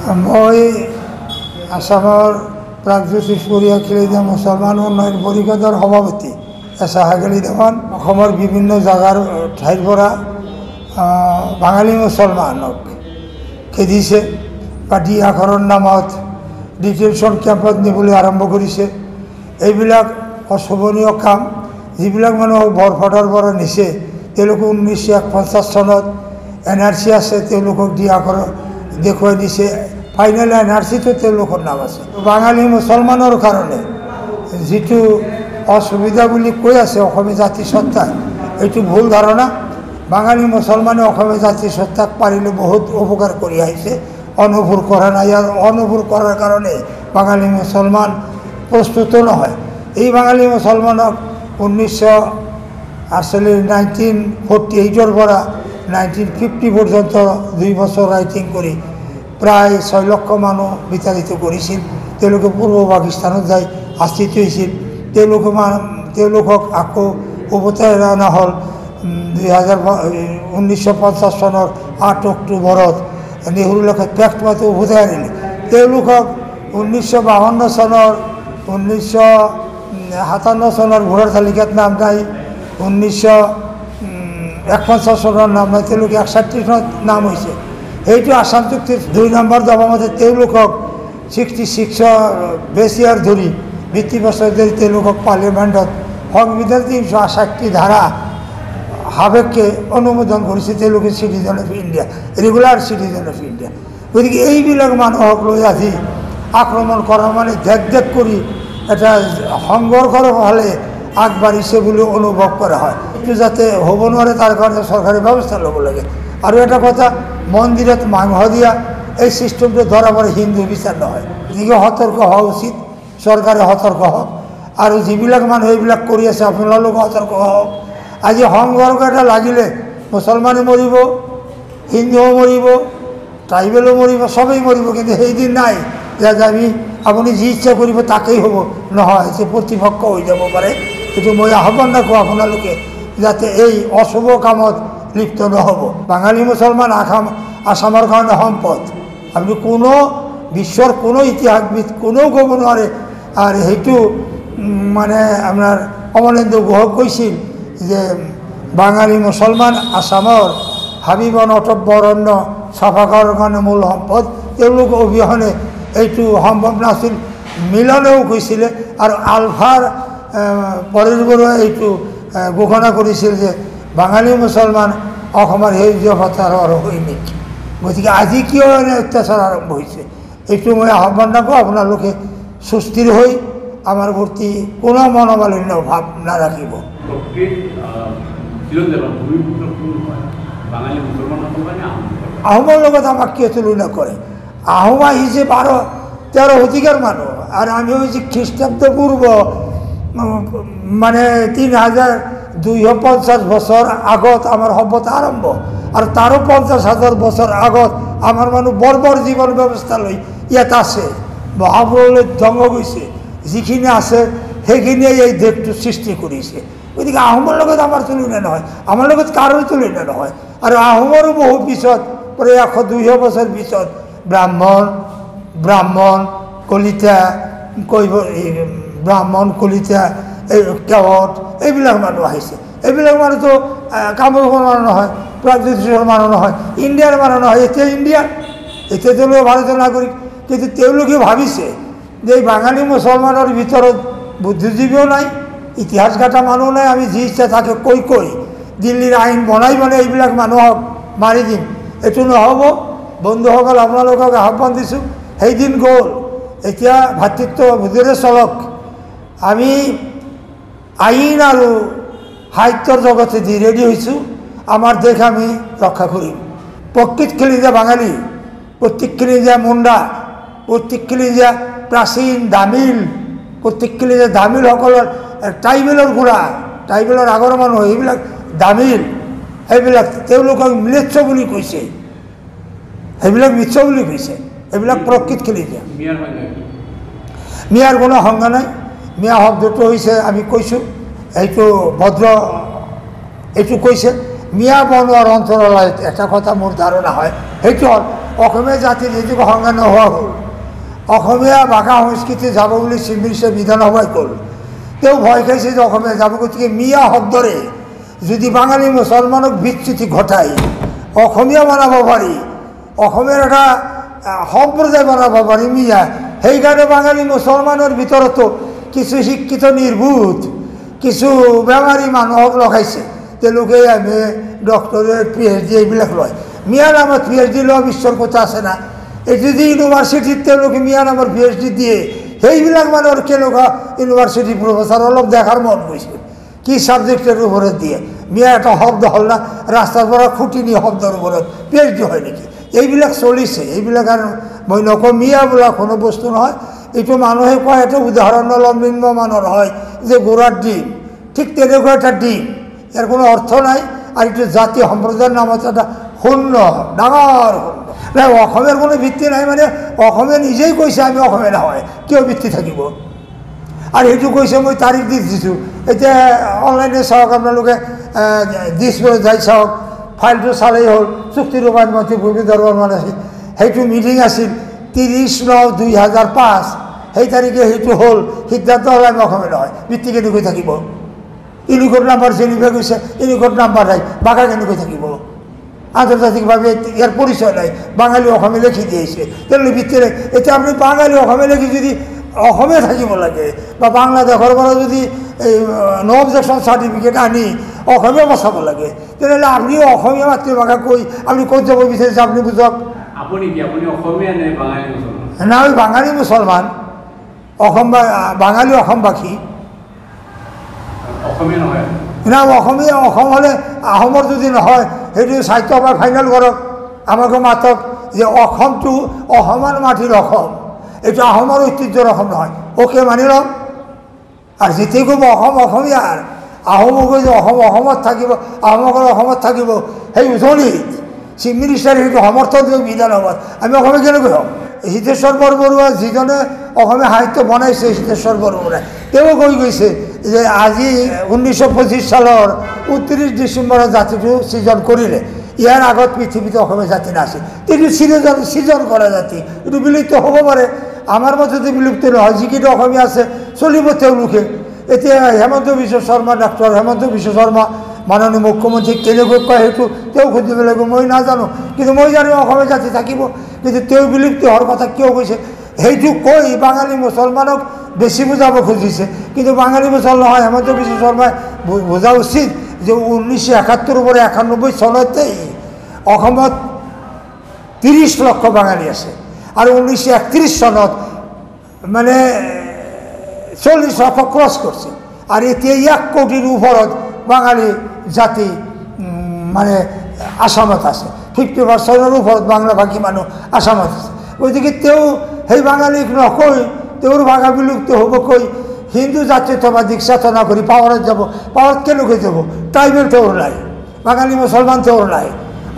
মই আসামৰ প্ৰাগজ্যোতিষ পৰিয়াখিলেদা মুছলমান উন্নয়ন পৰিষদৰ সভাপতি এছাহাগেলি দেৱান অসমৰ বিভিন্ন জাগাৰ ঠাইৰ পৰা বাঙালী মুছলমানক খেদিছে বা দিয়াখৰৰ নামত ডিটেনশ্যন কেম্পত নিবলৈ আৰম্ভ কৰিছে। এইবিলাক অশোভনীয় কাম। যিবিলাক মানুহক বৰপেটাৰ পৰা নিছে তেওঁলোকে 1951 চনত NRC আছে, তেওঁলোকক দিয়াখৰ দেখুৱাই দিছে। ফাইনেল NRCটো তেওঁলোকৰ নাম আছে। বাঙালী মুছলমানৰ কাৰণে যিটো অসুবিধা বুলি কৈ আছে অসমীয়া জাতিসত্তাই, এইটো ভুল ধাৰণা। বাঙালী মুছলমানে অসমীয়া জাতিসত্তাক পাৰিলে বহুত উপকাৰ কৰি আহিছে, অনুভৱ কৰা নাই। আৰু অনুভৱ কৰাৰ কাৰণে বাঙালী মুছলমান প্ৰস্তুত নহয়। এই বাঙালী মুছলমানক 1948 পৰা 1950 পৰ্যন্ত 2 বছৰ ৰাইটিং কৰি প্ৰায় 6 লক্ষ মানুহ বিতাড়িত কৰিছিল। তেওঁলোকে পূৰ্ব পাকিস্তানত যাই আশ্ৰিত হৈছিল। তেওঁলোকক আকৌ উভতাই অনা হ'ল 1950 চনৰ 8 অক্টোবৰত নেহৰু লেখত পেক্ট মাতি উভতাই আনিলে। তেওঁলোকক 1952 চনৰ 1957 চনৰ ভোটাৰ তালিকাত নাম নাই, 1951 চনৰ নাম নাই, তেওঁলোকে 61 চনত নাম হৈছে। সেইটো আসাম চুক্তিৰ 2 নম্বৰ দফামতে তেওঁলোকক 66 বেছি ইয়াৰ ধৰি ভিত্তিপ্ৰস্তৰ ধৰি তেওঁলোকক পাৰ্লিয়ামেণ্টত সংবিধান 368 ধাৰা সাপেক্ষে অনুমোদন কৰিছে। তেওঁলোকে citizen of India, regular citizen of India. গতিকে এইবিলাক মানুহক লৈ আজি আক্ৰমণ কৰা মানে দেখ কৰি এটা সংঘৰ্ষৰ ফালে আগবাঢ়িছে বুলি অনুভৱ কৰা হয়। এইটো যাতে হ'ব নোৱাৰে তাৰ কাৰণে চৰকাৰে ব্যৱস্থা ল'ব লাগে। আৰু এটা কথা, মন্দিৰত মাংস দিয়া এই চিষ্টেমটো ধৰা পৰে হিন্দু বিচাৰ নহয়। গতিকে সতৰ্ক হোৱা উচিত, চৰকাৰে সতৰ্ক হওক। আৰু যিবিলাক মানুহ এইবিলাক কৰি আছে আপোনালোকে সতৰ্ক হওক। আজি সংঘৰ্ষ এটা লাগিলে মুছলমানে মৰিব, হিন্দুও মৰিব, ট্ৰাইবেলো মৰিব, চবেই মৰিব। কিন্তু সেইদিন নাই যে আপুনি যি ইচ্ছা কৰিব তাকেই হ'ব, নহয়, যে প্ৰতিপক্ষ হৈ যাব পাৰে। সেইটো মই আহ্বান ৰাখোঁ আপোনালোকে যাতে এই অশুভ কামত লিপ্ত নহ'ব। বাঙালী মুছলমান আসামৰ কাৰণে সম্পদ। আপুনি কোনো বিশ্বৰ কোনো ইতিহাসবিদ কোনেও ক'ব নোৱাৰে। আৰু সেইটো মানে আপোনাৰ কমলেন্দু গুহক কৈছিল যে বাঙালী মুছলমান আসামৰ হাবিবন অটব্য অৰণ্য চাফা কৰাৰ কাৰণে মূল সম্পদ। তেওঁলোক অবিহনে এইটো সম্ভৱ নাছিল। মিলনেও কৈছিলে। আৰু আলফাৰ পৰেশ বৰুৱাই এইটো ঘোষণা কৰিছিল যে বাঙালী মুছলমান অসমৰ সেউজীয়া পথাৰৰ সৈনিক। গতিকে আজি কিয় এনে অত্যাচাৰ আৰম্ভ হৈছে, এইটো মই আহ্বান ৰাখোঁ। আপোনালোকে সুস্থিৰ হৈ আমাৰ প্ৰতি কোনো মনোমালিন্য ভাৱ নাৰাখিব। আহোমৰ লগত আমাক কিয় তুলনা কৰে? আহোম আহিছে 12-13 শতিকাৰ মানুহ, আৰু আমি হৈছে খ্ৰীষ্টাব্দ পূৰ্ব মানে 3250 বছৰ আগত আমাৰ সভ্যতা আৰম্ভ। আৰু তাৰো 50,000 বছৰ আগত আমাৰ মানুহ বৰ্বৰ জীৱন ব্যৱস্থা লৈ ইয়াত আছে। মহাপুৰুষলৈ ধ্বংস গৈছে, যিখিনি আছে সেইখিনিয়ে এই দেশটো সৃষ্টি কৰিছে। গতিকে আহোমৰ লগত আমাৰ তুলনা নহয়, আমাৰ লগত কাৰো তুলনা নহয়। আৰু আহোমৰো বহু পিছত প্ৰায় 100-200 বছৰ পিছত ব্ৰাহ্মণ কলিতা এই কেৱট এইবিলাক মানুহ আহিছে। এইবিলাক মানুহতো কামৰূপৰ মানুহ নহয়, প্ৰাগজ্যোতিষৰ মানুহ নহয়, ইণ্ডিয়াৰ মানুহ নহয়। এতিয়া তেওঁলোকে ভাৰতীয় নাগৰিক। কিন্তু তেওঁলোকে ভাবিছে যে এই বাঙালী মুছলমানৰ ভিতৰত বুদ্ধিজীৱীও নাই, ইতিহাস ঘাটা মানুহ নাই। আমি যি ইচ্ছা তাকে কৈ দিল্লীৰ আইন বনাই এইবিলাক মানুহক মাৰি দিম। এইটো নহ'ব। বন্ধুসকল, আপোনালোকক আহ্বান দিছোঁ, সেইদিন গ'ল। এতিয়া ভাতৃত্ববোধেৰে চলক। আমি আইন আৰু সাহিত্যৰ জগতে দি ৰেডি হৈছোঁ। আমাৰ দেশ আমি ৰক্ষা কৰিম। প্ৰত্যেকখিনি যে বাঙালী, প্ৰত্যেকখিনি যে মুণ্ডা, প্ৰত্যেকখিনি যে প্ৰাচীন দামিল, প্ৰত্যেকখিনি যে দামিলসকলৰ ট্ৰাইবেলৰ গোড়া, ট্ৰাইবেলৰ আগৰ মানুহ এইবিলাক দামিল, সেইবিলাক তেওঁলোকক মিলেচ্ছ বুলি কৈছে, সেইবিলাক মিচ্ছ বুলি কৈছে। এইবিলাক প্ৰকৃত খেলি দিয়া। মিয়াৰ কোনো সংজ্ঞা নাই। মিয়া শব্দটো হৈছে, আমি কৈছোঁ, এইটো ভদ্ৰ, এইটো কৈছে মিয়া বনোৱাৰ অন্তৰালত এটা কথা মোৰ ধাৰণা হয়, সেইটো হ'ল অসমীয়া জাতিৰ যিটো সংজ্ঞা নোহোৱা হ'ল অসমীয়া ভাষা সংস্কৃতি যাব বুলি চিফ মিনিষ্টাৰ বিধানসভাই ক'ল তেওঁ ভয় খাইছে যে অসমীয়া যাব গতিকে মিয়া শব্দৰে যদি বাঙালী মুছলমানক বিচ্যুতি ঘটায় অসমীয়া বনাব পাৰি অসমীয়াৰ এটা সম্প্ৰদায় বনাব পাৰি মিয়া সেইকাৰণে বাঙালী মুছলমানৰ ভিতৰতো কিছু শিক্ষিত নিৰ্বোধ কিছু বেমাৰী মানুহক লগাইছে তেওঁলোকে এম এ ডক্টৰেট PhD এইবিলাক লয় মিয়া নামত PhD লোৱা বিশ্বৰ কথা আছে না এই যদি ইউনিভাৰ্চিটিত তেওঁলোকে মিয়া নামৰ PhD দিয়ে সেইবিলাক মানুহৰ কেনেকুৱা ইউনিভাৰ্চিটি প্ৰফেচাৰ অলপ দেখাৰ মন গৈছে কি ছাবজেক্টেৰ উপৰে দিয়ে মিয়া একটা শব্দ হল না ৰাস্তাৰ পৰা খুঁটি নি শব্দের উপরে PhD হয় নাকি এইবিলাক চলিছে এইবিলাক আর মই নকওঁ মিয়া বোলা কোনো বস্তু নহয় এইটো মানুহে কয় এটা উদাহরণ অলপ নিম্নমানৰ হয় যে গোড়াৰ ডিম ঠিক তেনেকুৱা একটা ডিম এৰ কোনো অৰ্থ নাই আৰ এইটো জাতি সম্প্ৰদায়েৰ নামত একটা শূন্য ডাঙৰ শূন্য নাই অসমের কোনো ভিত্তি নাই মানে অসমে নিজেই কৈছে আমি অসমে নহয় কিয় ভিত্তি থাকিব আর এইটো কৈছে মই তাৰিখ দি দিছোঁ এতিয়া অনলাইনে চাওক আপোনালোকে দিছপুৰত যাই চাওক ফাইলটো চালেই হ'ল চুক্তি ৰূপায়ণ মন্ত্ৰী ভূপেন্দ্ৰ বৰ্মন আছিল সেইটো মিটিং আছিল 30/9/2005 সেই তাৰিখে সেইটো হ'ল সিদ্ধান্ত হ'ল আমি অসমে নহয় ভিত্তি কেনেকৈ থাকিব ইউনিকোড নাম্বাৰ যেনিবা গৈছে ইউনিকোড নাম্বাৰ নাই বাঘা কেনেকৈ থাকিব আন্তৰ্জাতিকভাৱে ইয়াৰ পৰিচয় নাই বাঙালী অসমে লিখি দিয়েছে তেওঁলোকে ভিত্তি নাই এতিয়া আপুনি বাঙালী অসমে লিখি যদি অসমে থাকিব লাগে বা বাংলাদেশৰ পৰা যদি এই নো অবজেকশ্যন চাৰ্টিফিকেট আনি অসমীয়া বচাব লাগে তেনেহ'লে আপুনি অসমীয়া মাতৃভাষা কৈ আপুনি ক'ত যাব বিচাৰিছে আপুনি বুজক আপুনি অসমীয়া নে বাঙালী মুছলমান না আমি বাঙালী মুছলমান অসম বাঙালী অসমবাসী অসমীয়া নহয় না অসমীয়া অসম হ'লে আহোমৰ যদি নহয় সেইটো সাহিত্য সভাই ফাইনেল কৰক আমাকো মাতক যে অসমটো অসমৰ মাটিৰ অসম এইটো আহোমৰ ঐতিহ্যৰ অসম নহয় ওকে মানি ল'ম আৰু যেতিয়া ক'ব অসম অসমীয়াৰ আহোমক যে অসম অসমত থাকিব আহোমসকল অসমত থাকিব সেই উজনিত চিফ মিনিষ্টাৰে সেইটো সমৰ্থন দিয়ক বিধানসভাত আমি অসমীয়া কেনেকৈ হ'ম হিতেশ্বৰ বৰবৰুৱা যিজনে অসমীয়া সাহিত্য বনাইছে হিতেশ্বৰ বৰবৰুৱাই তেওঁ কৈ গৈছে যে আজি 1925 চনৰ 29 ডিচেম্বৰত জাতিটো সৃজন কৰিলে ইয়াৰ আগত পৃথিৱীতে অসমীয়া জাতি নাছিল এইটো সৃজন কৰা জাতি এইটো বিলুপ্ত হ'ব পাৰে আমাৰ মাজতে বিলুপ্ত নহয় যিকেইটা অসমীয়া আছে চলিব তেওঁলোকে এতিয়া হেমন্ত বিশ্ব শৰ্মা ডাক্তৰ হেমন্ত বিশ্ব শৰ্মা মাননীয় মুখ্যমন্ত্ৰী কেনেকৈ কয় সেইটো তেওঁ সুধিব লাগিব মই নাজানো কিন্তু মই জানো অসমীয়া জাতি থাকিব কিন্তু তেওঁ বিলুপ্ত হোৱাৰ কথা কিয় কৈছে সেইটো কৈ বাঙালী মুছলমানক বেছি বুজাব খুজিছে কিন্তু বাঙালী মুছলমান নহয় হেমন্ত বিশ্ব শৰ্মাই বুজা উচিত যে 1971 পৰা 91 চনতেই অসমত 30 লক্ষ বাঙালী আছে আৰু 1931 চনত মানে 40 লক্ষ ক্ৰছ কৰিছে আৰু এতিয়া 1 কোটিৰ ওপৰত বাঙালী জাতি মানে আসামত আছে 50% ওপৰত বাংলাভাষী মানুহ আসামত আছে গতিকে তেওঁ সেই বাঙালীক নকৈ তেওঁৰ ভাষা বিলুপ্ত হ'ব কৈ হিন্দু জাতীয়তাবাদীক চেতনা কৰি পাৱাৰত যাব পাৱাৰত কেনেকৈ যাব ট্ৰাইবেল তেওঁৰ নাই বাঙালী মুছলমান তেওঁৰ নাই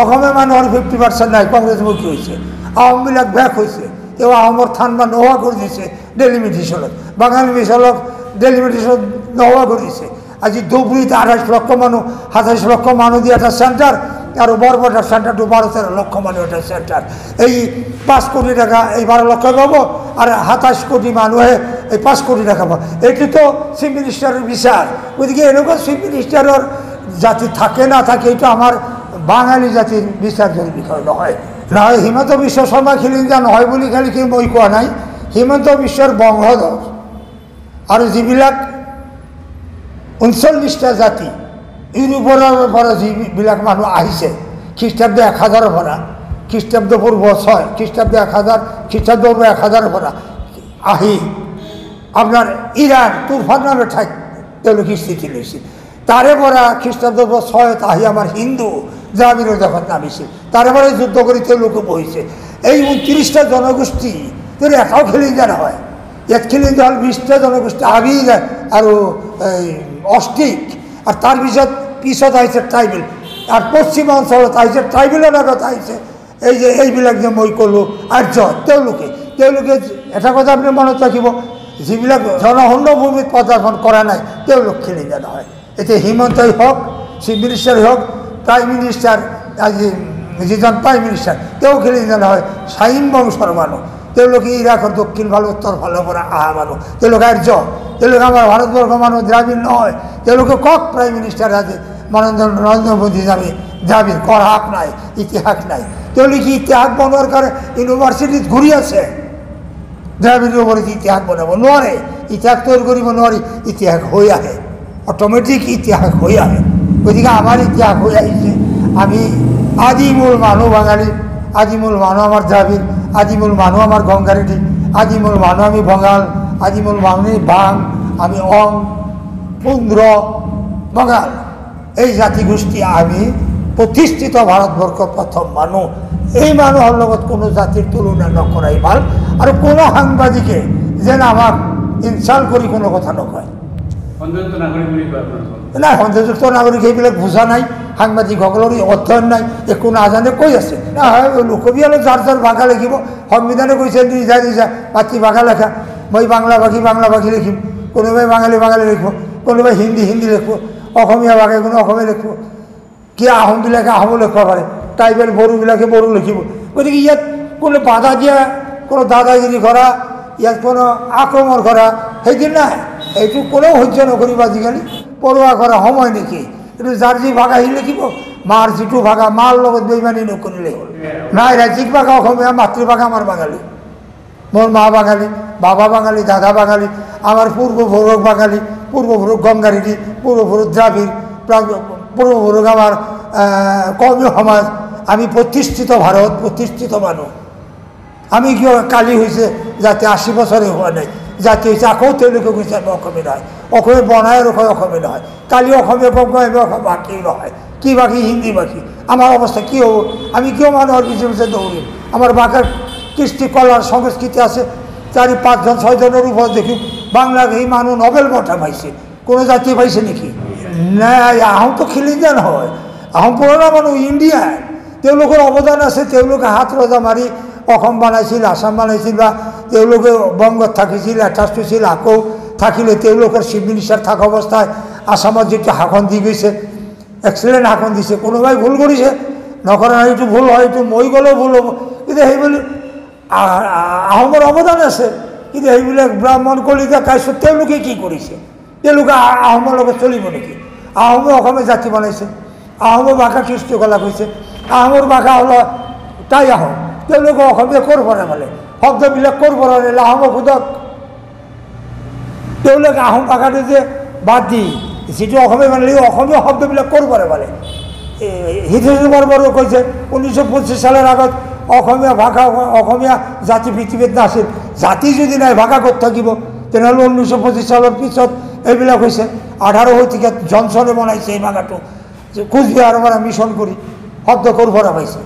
অসমীয়া মানুহৰ 50% নাই কংগ্ৰেছমুখী হৈছে আহোমবিলাক বেক হৈছে তেওঁ আহোমৰ থান বা নোহোৱা কৰি দিছে ডেলিমিটেশ্যনত বাঙালী মিছলক ডেলিমিটেশ্যন নোহোৱা কৰি দিছে আজি ধুবুৰীত 28 লক্ষ মানুহ 27 লক্ষ মানুহ দিয়ে এটা চেণ্টাৰ আৰু বৰপেটাৰ চেণ্টাৰটো 12-13 লক্ষ মানুহ এটা চেণ্টাৰ এই 5 কোটি টাকা এই 12 লক্ষ পাব আৰু 27 কোটি মানুহে এই 5 কোটি টাকা পাব এইটোতো চিফ মিনিষ্টাৰৰ বিচাৰ গতিকে এনেকুৱা চিফ মিনিষ্টাৰৰ জাতি থাকে না থাকে এইটো আমাৰ বাঙালী জাতিৰ বিচাৰ্যৰ বিষয় নহয় নহয় হিমন্ত বিশ্ব শৰ্মা খিলিঞ্জা নহয় বুলি খালি কি মই কোৱা নাই হিমন্ত বিশ্বৰ বংশধৰ আৰু যিবিলাক 39টা জাতি ইউৰোপৰ পৰা যিবিলাক মানুহ আহিছে খ্ৰীষ্টাব্দ 1000ৰ পৰা খ্ৰীষ্টাব্দ পূৰ্ব 6 খ্ৰীষ্টাব্দ 1000 খ্ৰীষ্টাব্দ পূৰ্ব 1000ৰ পৰা আহি আপোনাৰ ইৰাণ তুৰ্ফান নামৰ ঠাইত তেওঁলোকে স্থিতি লৈছিল তাৰে পৰা খ্ৰীষ্টাব্দ 6ত আহি আমাৰ হিন্দু দ্ৰাবিড়ৰ দেশত নামিছিল তাৰে পৰা যুদ্ধ কৰি তেওঁলোকে বহিছে এই 29টা জনগোষ্ঠী তেওঁ এটাও খিলিঞ্জা নহয় ইয়াত খিলিঞ্জা হ'ল 20টা জনগোষ্ঠী আবিৰ আৰু অষ্টিক আৰু তাৰ পিছত আহিছে ট্ৰাইবেল আৰু পশ্চিম অঞ্চলত আহিছে ট্ৰাইবেলৰ আগত আহিছে এই যে এইবিলাক যে মই ক'লোঁ আৰ্য তেওঁলোকে এটা কথা আপুনি মনত ৰাখিব যিবিলাক জনশূন্য ভূমিত পদাৰ্পণ কৰা নাই তেওঁলোক খিলিঞ্জা নহয় এতিয়া হিমন্তই হওক চিফ মিনিষ্টাৰ হওক প্ৰাইম মিনিষ্টাৰ আজি যিজন প্ৰাইম মিনিষ্টাৰ তেওঁ খেলি হয় চাহিম বংশৰ মানুহ তেওঁলোকে ইৰাকৰ দক্ষিণ ফালে উত্তৰ ফালৰ পৰা অহা মানুহ তেওঁলোক আৰ্য তেওঁলোকে আমাৰ ভাৰতবৰ্ষৰ মানুহ দ্ৰাবিড় নহয় তেওঁলোকে কওক প্ৰাইম মিনিষ্টাৰ আজি নৰেন্দ্ৰ মোদী দ্ৰাবিড় কৰাক নাই ইতিহাস নাই তেওঁলোকে ইতিহাস বনোৱাৰ কাৰণে ইউনিভাৰ্চিটিত ঘূৰি আছে দ্ৰাবিড়ৰ ওপৰত ইতিহাস বনাব নোৱাৰে ইতিহাস তৈয়াৰ কৰিব নোৱাৰি ইতিহাস হৈ আহে অট'মেটিক ইতিহাস হৈ আহে গতিকে আমাৰ ইতিহাস হৈ আহিছে আমি আদিমূল মানুহ বাঙালী আদিমূল মানুহ আমাৰ দ্ৰাবিড় আদিমূল মানুহ আমাৰ গংগাৰেড্ডি আদিমূল মানুহ আমি বঙাল আদিমূল মানুহ বাং আমি অং পুন্দ্ৰ বঙাল এই জাতিগোষ্ঠী আমি প্ৰতিষ্ঠিত ভাৰতবৰ্ষৰ প্ৰথম মানুহ এই মানুহৰ লগত কোনো জাতিৰ তুলনা নকৰাই ভাল আৰু কোনো সাংবাদিকে যেন আমাক ইনচাল্ট কৰি কোনো কথা নকয় নাই সন্দেহযুক্ত নাগৰিক সেইবিলাক বুজা নাই সাংবাদিকসকলৰ অধ্যয়ন নাই একো নাজানে কৈ আছে লোকবিয়ালত যাৰ যাৰ ভাষা লিখিব সংবিধানে কৈছে নিজা নিজা মাতৃভাষা লেখা মই বাংলা ভাষী লিখিম কোনোবাই বাঙালী লিখিব কোনোবাই হিন্দী লিখিব অসমীয়া ভাষাই কোনো অসমীয়া লিখিব কি আহোমবিলাকে আহোম লিখিব পাৰে ট্ৰাইবেল বড়োবিলাকে বড়ো লিখিব গতিকে ইয়াত কোনো বাধা দিয়া কোনো দাদাগিৰি কৰা ইয়াত কোনো আক্ৰমণ কৰা সেইদিন নাই এইটো কোনেও সহ্য নকৰিব আজিকালি পৰুৱা কৰা সময় নেকি এইটো যাৰ যি ভাষা সি লিখিব মাৰ যিটো ভাষা মাৰ লগত বেইমানি নকৰিলে হ'ল নাই ৰাজ্যিক ভাষা অসমীয়া মাতৃভাষা আমাৰ বাঙালী মোৰ মা বাঙালী বাবা বাঙালী দাদা বাঙালী আমার পূর্বপুরুষ বাঙালি পূর্বপুরুষ গঙ্গারেড্ডি পূর্বপুরুষ দ্রাবিড় পূর্বপুরুষ আমার কর্মী সমাজ আমি প্রতিষ্ঠিত ভারত প্রতিষ্ঠিত মানুষ আমি কিয় কালি হয়েছে যাতে 80 বছরে হওয়া নাই জাতি হয়েছে আকৌ তেওঁলোকে কৈছে আমি অসমীয়া নহয় অসমীয়া বনাই আৰু কয় অসমীয়া নহয় কালি অসমীয়া কম কয় আমি বাকী নহয় কি বাকী হিন্দী বাকী আমার অবস্থা কি হ'ব আমি কিয় মানুহৰ পিছে পিছে দৌৰিম আমার ভাষার কৃষ্টি কলার সংস্কৃতি আছে 4-5 জন 6 জনের উপর দেখি বাংলা এই মানুষ নোবেল বঁটা পাইছে কোনো জাতি পাইছে নাকি নাই আহোম তো খিলিঞ্জান হয় আহোম পুৰণা মানুহ ইণ্ডিয়ান তেওঁলোকৰ অৱদান আছে তেওঁলোকে হাত ৰজা মাৰি অসম বনাইছিল আসাম বনাইছিল বা তেওঁলোকে বংগত থাকিছিল এটাচ হৈছিল আকৌ থাকিলে তেওঁলোকৰ চিফ মিনিষ্টাৰ থকা অৱস্থায় আসামত যিটো শাসন দি গৈছে এক্সেলেণ্ট শাসন দিছে কোনোবাই ভুল কৰিছে নকৰা নাই এইটো ভুল হয় এইটো মই গ'লেও ভুল হ'ব কিন্তু সেইবুলি আহোমৰ অৱদান আছে কিন্তু সেইবিলাক ব্ৰাহ্মণ কলিতা কাইছত তেওঁলোকে কি কৰিছে তেওঁলোকে আহোমৰ লগত চলিব নেকি আহোমে অসমে জাতি বনাইছে আহোমৰ ভাষা সৃষ্টিকলা কৈছে আহোমৰ ভাষা হ'ল তাই আহোম তেওঁলোকে অসমীয়া ক'ৰ পৰা পালে শব্দবিলাক ক'ৰ পৰা আনিলে আহোমক সোধক তেওঁলোকে আহোম ভাষাটো যে বাদ দি যিটো অসমীয়া মানে অসমীয়া শব্দবিলাক ক'ৰ পৰা পালে হিতেশ্বৰ বৰ্মনে কৈছে 1925 সালেৰ আগত অসমীয়া ভাষা অসমীয়া জাতি পৃথিৱীত নাছিল জাতি যদি নাই ভাষা ক'ত থাকিব তেনেহ'লে 1925 সালের পিছত এইবিলাক হৈছে 18 শতিকাত জনসনে বনাইছে এই ভাষাটো কোচবিহাৰৰ পৰা মিছন কৰি শব্দ ক'ৰ পৰা পাইছে